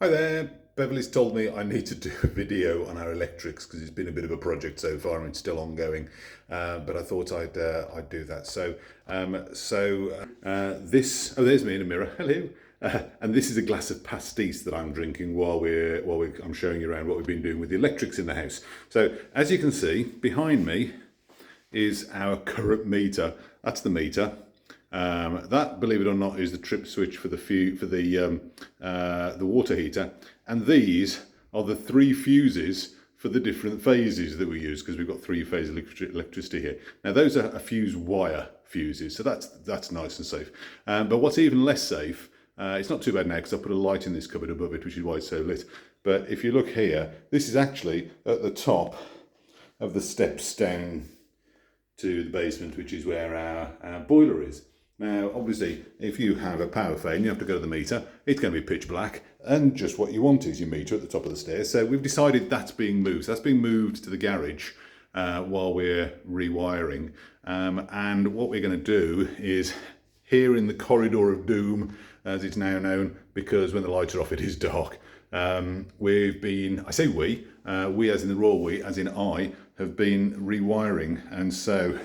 Hi there. Beverly's told me I need to do a video on our electrics because it's been a bit of a project so far and it's still ongoing. But I thought I'd do that. This there's me in a mirror. Hello. And this is a glass of pastis that I'm drinking while I'm showing you around what we've been doing with the electrics in the house. So as you can see, behind me is our current meter. That's the meter. That, believe it or not, is the trip switch for the water heater, and these are the three fuses for the different phases that we use, because we've got three-phase electricity here. Now those are a fuse wire fuses, so that's nice and safe. But what's even less safe, it's not too bad now because I put a light in this cupboard above it, which is why it's so lit. But if you look here, this is actually at the top of the steps down to the basement, which is where our boiler is. Now, obviously, if you have a power fade and you have to go to the meter, it's going to be pitch black, and just what you want is your meter at the top of the stairs. So we've decided that's being moved. So that's being moved to the garage while we're rewiring. And what we're going to do is, here in the corridor of doom, as it's now known, because when the lights are off it is dark, we've been, I say we as in the royal we, as in I, have been rewiring. And so,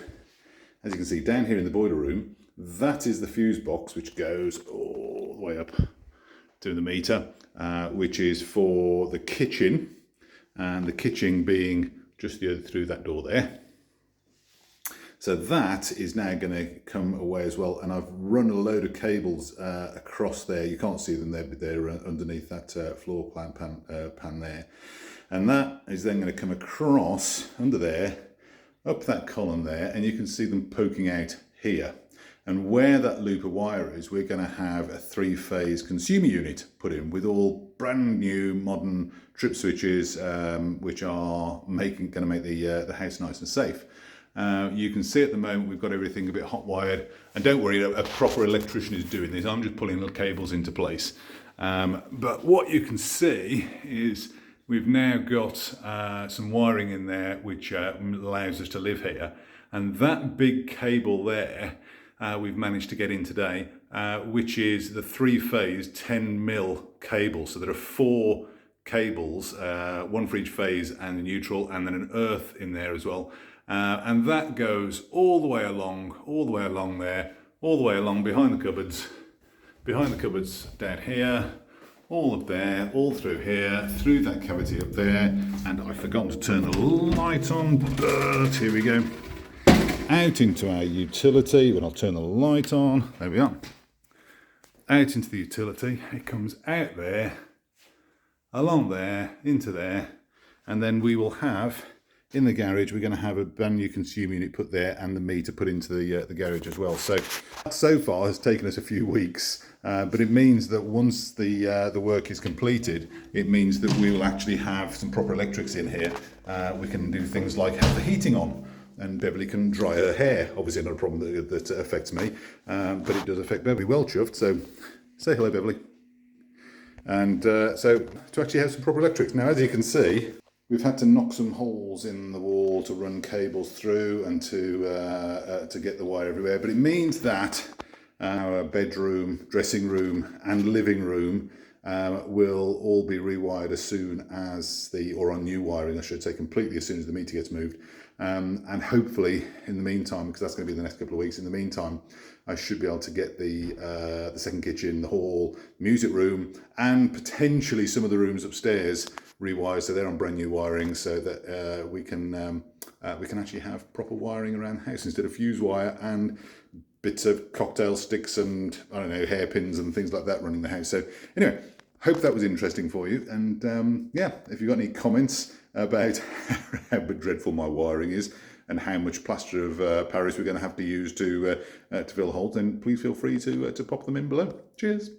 as you can see down here in the boiler room, that is the fuse box which goes all the way up to the meter, which is for the kitchen, and the kitchen being just through that door there. So that is now going to come away as well, and I've run a load of cables across there. You can't see them there, but they're underneath that floor plan pan there. And that is then going to come across under there, up that column there, and you can see them poking out here. And where that loop of wire is, we're going to have a three-phase consumer unit put in with all brand new modern trip switches, which are going to make the house nice and safe. You can see at the moment we've got everything a bit hot wired, and don't worry, a proper electrician is doing this. I'm just pulling little cables into place. But what you can see is we've now got some wiring in there which allows us to live here, and that big cable there we've managed to get in today, which is the three-phase 10mm cable. So there are four cables, one for each phase and the neutral, and then an earth in there as well. And that goes all the way along there, all the way along behind the cupboards down here, all up there, all through here, through that cavity up there. And I forgot to turn the light on, but here we go. Out into our utility, when I'll turn the light on, there we are. Out into the utility, it comes out there, along there, into there, and then we will have, in the garage, we're going to have a brand new consumer unit put there and the meter put into the garage as well. So far has taken us a few weeks, but it means that once the work is completed, it means that we will actually have some proper electrics in here. We can do things like have the heating on, and Beverly can dry her hair. Obviously not a problem that affects me, but it does affect Beverly. Well chuffed, so say hello, Beverly. And so to actually have some proper electrics. Now, as you can see, we've had to knock some holes in the wall to run cables through and to get the wire everywhere, but it means that our bedroom, dressing room and living room will all be rewired as soon as or on new wiring, I should say, completely as soon as the meter gets moved. And hopefully, in the meantime, because that's going to be the next couple of weeks, in the meantime, I should be able to get the second kitchen, the hall, music room, and potentially some of the rooms upstairs rewired, so they're on brand new wiring, so that we can actually have proper wiring around the house instead of fuse wire and bits of cocktail sticks and, I don't know, hairpins and things like that running the house. So anyway, hope that was interesting for you. And yeah, if you've got any comments about how dreadful my wiring is and how much plaster of Paris we're going to have to use to fill the holes, then please feel free to pop them in below. Cheers.